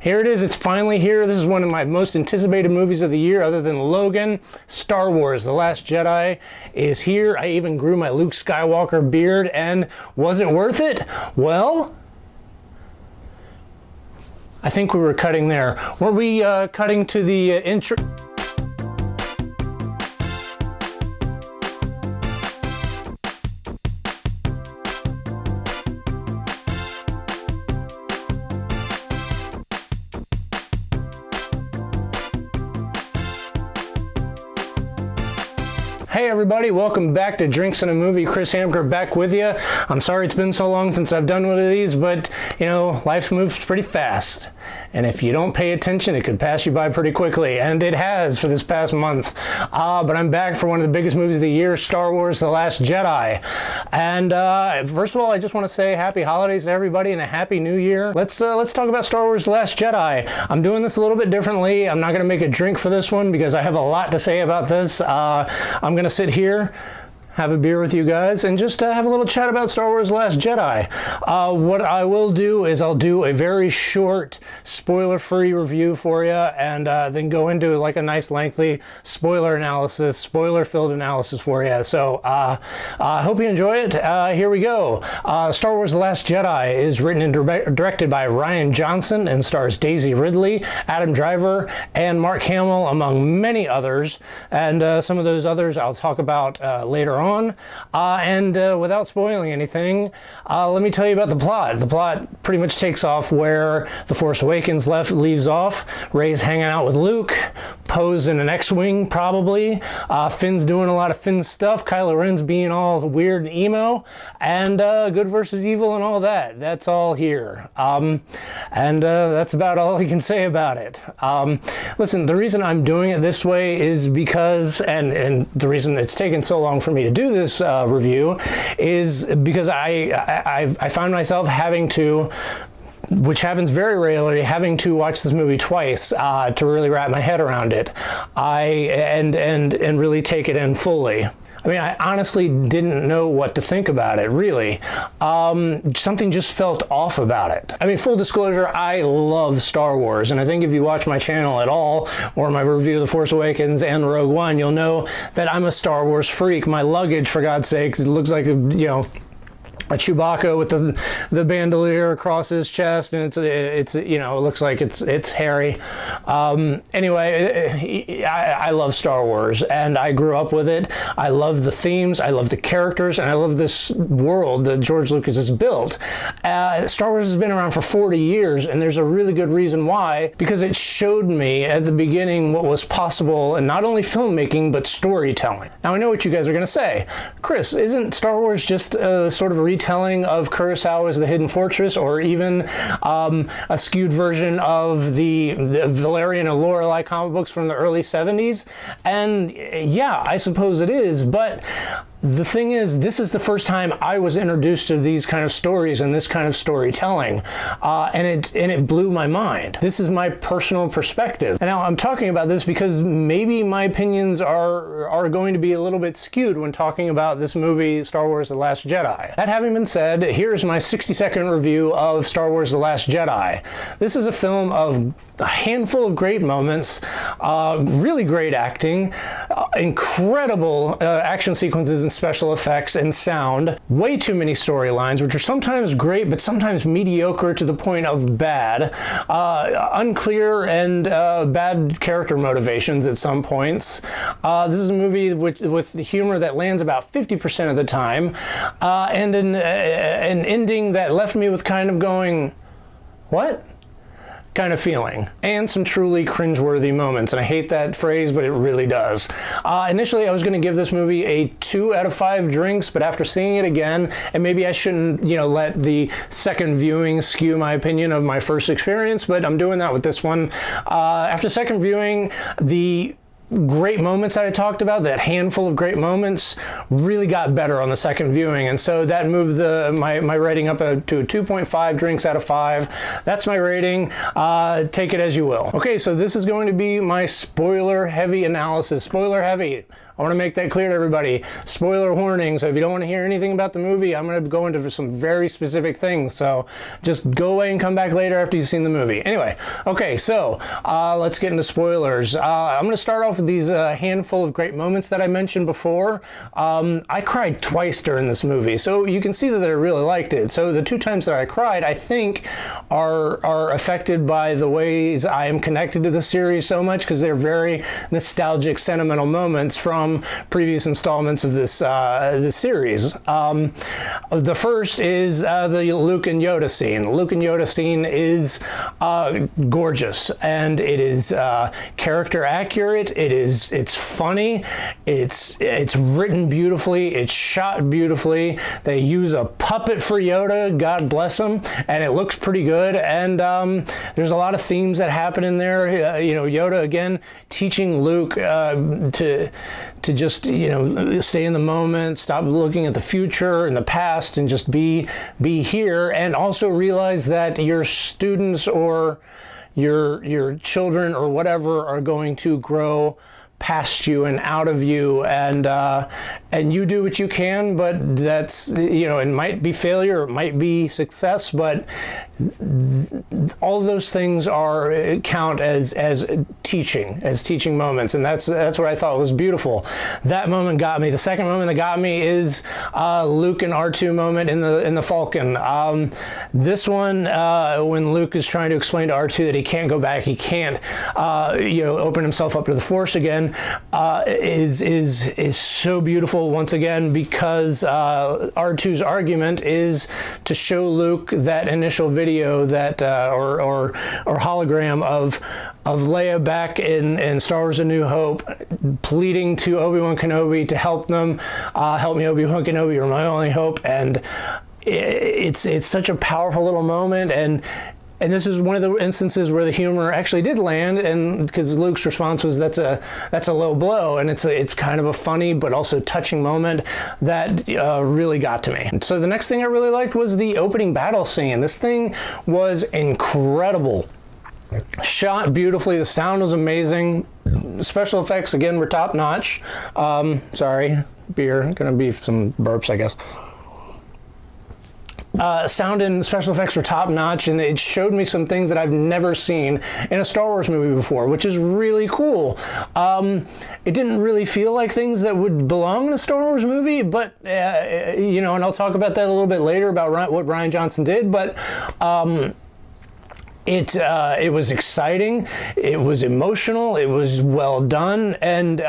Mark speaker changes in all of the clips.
Speaker 1: Here it is, it's finally here. This is one of my most anticipated movies of the year other than Logan. Star Wars The Last Jedi is here. I even grew my Luke Skywalker beard, and was it worth it? Well, I think we were cutting there. Were we cutting to the intro? Hey everybody, welcome back to Drinks and a Movie. Chris Hamker back with you. I'm sorry it's been so long since I've done one of these, but you know, life moves pretty fast. And if you don't pay attention, it could pass you by pretty quickly. And it has for this past month. But I'm back for one of the biggest movies of the year, Star Wars The Last Jedi. And first of all, I just want to say happy holidays to everybody and a happy new year. Let's talk about Star Wars The Last Jedi. I'm doing this a little bit differently. I'm not going to make a drink for this one because I have a lot to say about this. I'm going to sit here, have a beer with you guys, and just have a little chat about Star Wars The Last Jedi. What I will do is I'll do a very short, spoiler-free review for you, and then go into like a nice lengthy spoiler analysis, spoiler-filled analysis for you. So I hope you enjoy it. Here we go. Star Wars The Last Jedi is written and directed by Rian Johnson and stars Daisy Ridley, Adam Driver, and Mark Hamill, among many others. And some of those others I'll talk about later on. Without spoiling anything, let me tell you about the plot. The plot pretty much takes off where The Force Awakens leaves off. Rey's hanging out with Luke, Poe's in an X-Wing probably, Finn's doing a lot of Finn stuff, Kylo Ren's being all weird and emo, and good versus evil and all that. That's all here. That's about all I can say about it. Listen, the reason I'm doing it this way is because, and the reason it's taken so long for me to do this review is because I found myself having to, which happens very rarely, having to watch this movie twice to really wrap my head around it. And really take it in fully. I mean, I honestly didn't know what to think about it, really. Something just felt off about it. I mean, full disclosure, I love Star Wars, and I think if you watch my channel at all, or my review of The Force Awakens and Rogue One, you'll know that I'm a Star Wars freak. My luggage, for God's sakes, it looks like a Chewbacca with the bandolier across his chest, and it's it looks like it's hairy. Anyway, I love Star Wars, and I grew up with it. I love the themes, I love the characters, and I love this world that George Lucas has built. Star Wars has been around for 40 years, and there's a really good reason why, because it showed me at the beginning what was possible, and not only filmmaking, but storytelling. Now, I know what you guys are going to say. Chris, isn't Star Wars just sort of a retelling of Kurosawa's The Hidden Fortress, or even a skewed version of the Valerian and Lorelei comic books from the early 70s? And yeah, I suppose it is, but the thing is, this is the first time I was introduced to these kind of stories and this kind of storytelling, and it blew my mind. This is my personal perspective. And now I'm talking about this because maybe my opinions are going to be a little bit skewed when talking about this movie, Star Wars The Last Jedi. That having been said, here's my 60-second review of Star Wars The Last Jedi. This is a film of a handful of great moments, really great acting, incredible action sequences and special effects and sound, way too many storylines, which are sometimes great but sometimes mediocre to the point of bad, unclear and bad character motivations at some points. This is a movie with humor that lands about 50% of the time, and an ending that left me with kind of going, what? Kind of feeling, and some truly cringeworthy moments, and I hate that phrase, but it really does. Initially, I was going to give this movie a 2 out of 5 drinks, but after seeing it again, and maybe I shouldn't, let the second viewing skew my opinion of my first experience, but I'm doing that with this one. After second viewing, the great moments that I talked about, that handful of great moments, really got better on the second viewing. And so that moved my rating up to a 2.5 drinks out of 5. That's my rating. Take it as you will. Okay, so this is going to be my spoiler heavy analysis. Spoiler heavy. I want to make that clear to everybody. Spoiler warning. So if you don't want to hear anything about the movie, I'm going to go into some very specific things. So just go away and come back later after you've seen the movie. Anyway, okay, so let's get into spoilers. I'm going to start off with these handful of great moments that I mentioned before. I cried twice during this movie, so you can see that I really liked it. So the 2 times that I cried, I think, are affected by the ways I am connected to the series so much, because they're very nostalgic, sentimental moments from previous installments of this series. The first is the Luke and Yoda scene. The Luke and Yoda scene is gorgeous, and it is character accurate. It's funny. It's written beautifully. It's shot beautifully. They use a puppet for Yoda, God bless him, and it looks pretty good. And there's a lot of themes that happen in there. Yoda again teaching Luke to just stay in the moment, stop looking at the future and the past, and just be here, and also realize that your students or your children or whatever are going to grow past you and out of you, and you do what you can, but that's, it might be failure, it might be success, but all those things count as teaching moments, and that's what I thought was beautiful. That moment got me. The second moment that got me is Luke and R2 moment in the Falcon. This one, when Luke is trying to explain to R2 that he can't go back, he can't open himself up to the Force again, is so beautiful once again, because R2's argument is to show Luke that initial video that or hologram of Leia back in Star Wars: A New Hope, pleading to Obi-Wan Kenobi to help them, help me, Obi-Wan Kenobi, you're my only hope. And it's such a powerful little moment, and this is one of the instances where the humor actually did land, and because Luke's response was, that's a low blow, and it's kind of a funny but also touching moment that really got to me. So the next thing I really liked was the opening battle scene. This thing was incredible. Shot beautifully, the sound was amazing. Special effects, again, were top notch. Sorry, beer, gonna be some burps, I guess. Sound and special effects were top notch, and it showed me some things that I've never seen in a Star Wars movie before, which is really cool. It didn't really feel like things that would belong in a Star Wars movie, but and I'll talk about that a little bit later about what Rian Johnson did, but it was exciting, it was emotional, it was well done, and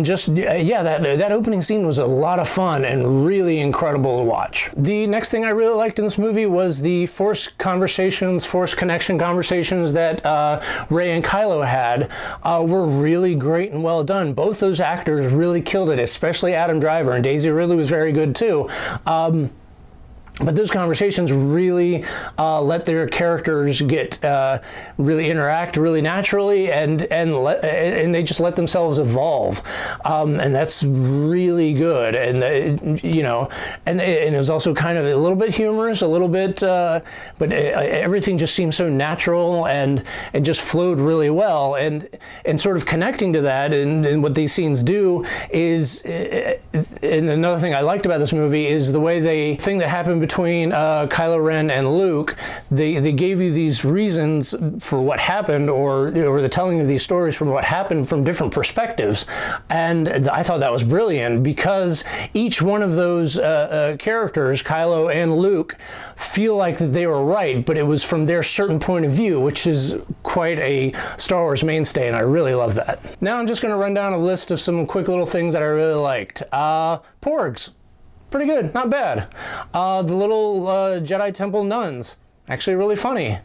Speaker 1: just that opening scene was a lot of fun and really incredible to watch. The next thing I really liked in this movie was the Force connection conversations that Rey and Kylo had were really great and well done. Both those actors really killed it, especially Adam Driver, and Daisy Ridley was very good too. But those conversations really let their characters really interact really naturally, and they just let themselves evolve, and that's really good. And and it was also kind of a little bit humorous, a little bit, but everything just seemed so natural and just flowed really well. And sort of connecting to that, and what these scenes do is, and another thing I liked about this movie is the way the thing that happened between Kylo Ren and Luke, they gave you these reasons for what happened, or the telling of these stories from what happened from different perspectives, and I thought that was brilliant, because each one of those characters, Kylo and Luke, feel like that they were right, but it was from their certain point of view, which is quite a Star Wars mainstay, and I really love that. Now I'm just going to run down a list of some quick little things that I really liked. Porgs. Pretty good, not bad. The little Jedi Temple nuns, actually really funny.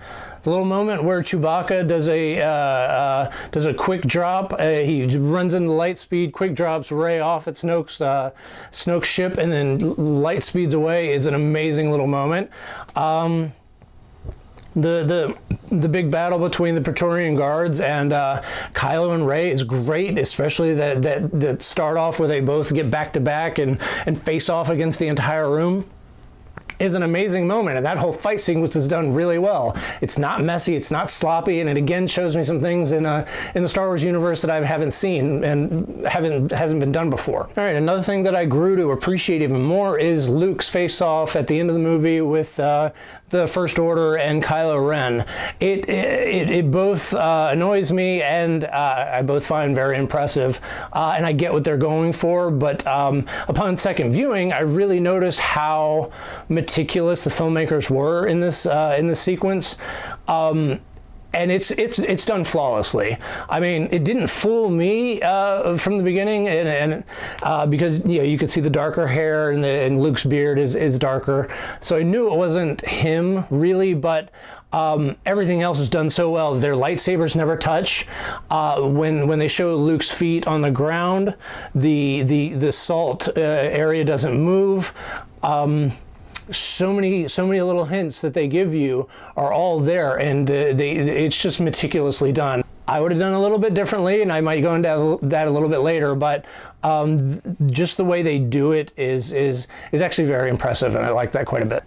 Speaker 1: The little moment where Chewbacca does a quick drop. He runs into light speed, quick drops Rey off at Snoke's ship, and then light speeds away is an amazing little moment. The big battle between the Praetorian Guards and Kylo and Rey is great, especially that start off where they both get back to back and face off against the entire room. Is an amazing moment, and that whole fight sequence is done really well. It's not messy, it's not sloppy, and it again shows me some things in the Star Wars universe that I haven't seen and hasn't been done before. All right, another thing that I grew to appreciate even more is Luke's face-off at the end of the movie with the First Order and Kylo Ren. It both annoys me and I both find very impressive, and I get what they're going for. But upon second viewing, I really noticed how meticulous the filmmakers were in this sequence, and it's done flawlessly. I mean, it didn't fool me from the beginning, and because you could see the darker hair and Luke's beard is darker, so I knew it wasn't him really. But everything else is done so well. Their lightsabers never touch. When they show Luke's feet on the ground, the salt area doesn't move. So many little hints that they give you are all there, and it's just meticulously done. I would have done a little bit differently, and I might go into that a little bit later, but just the way they do it is actually very impressive, and I like that quite a bit.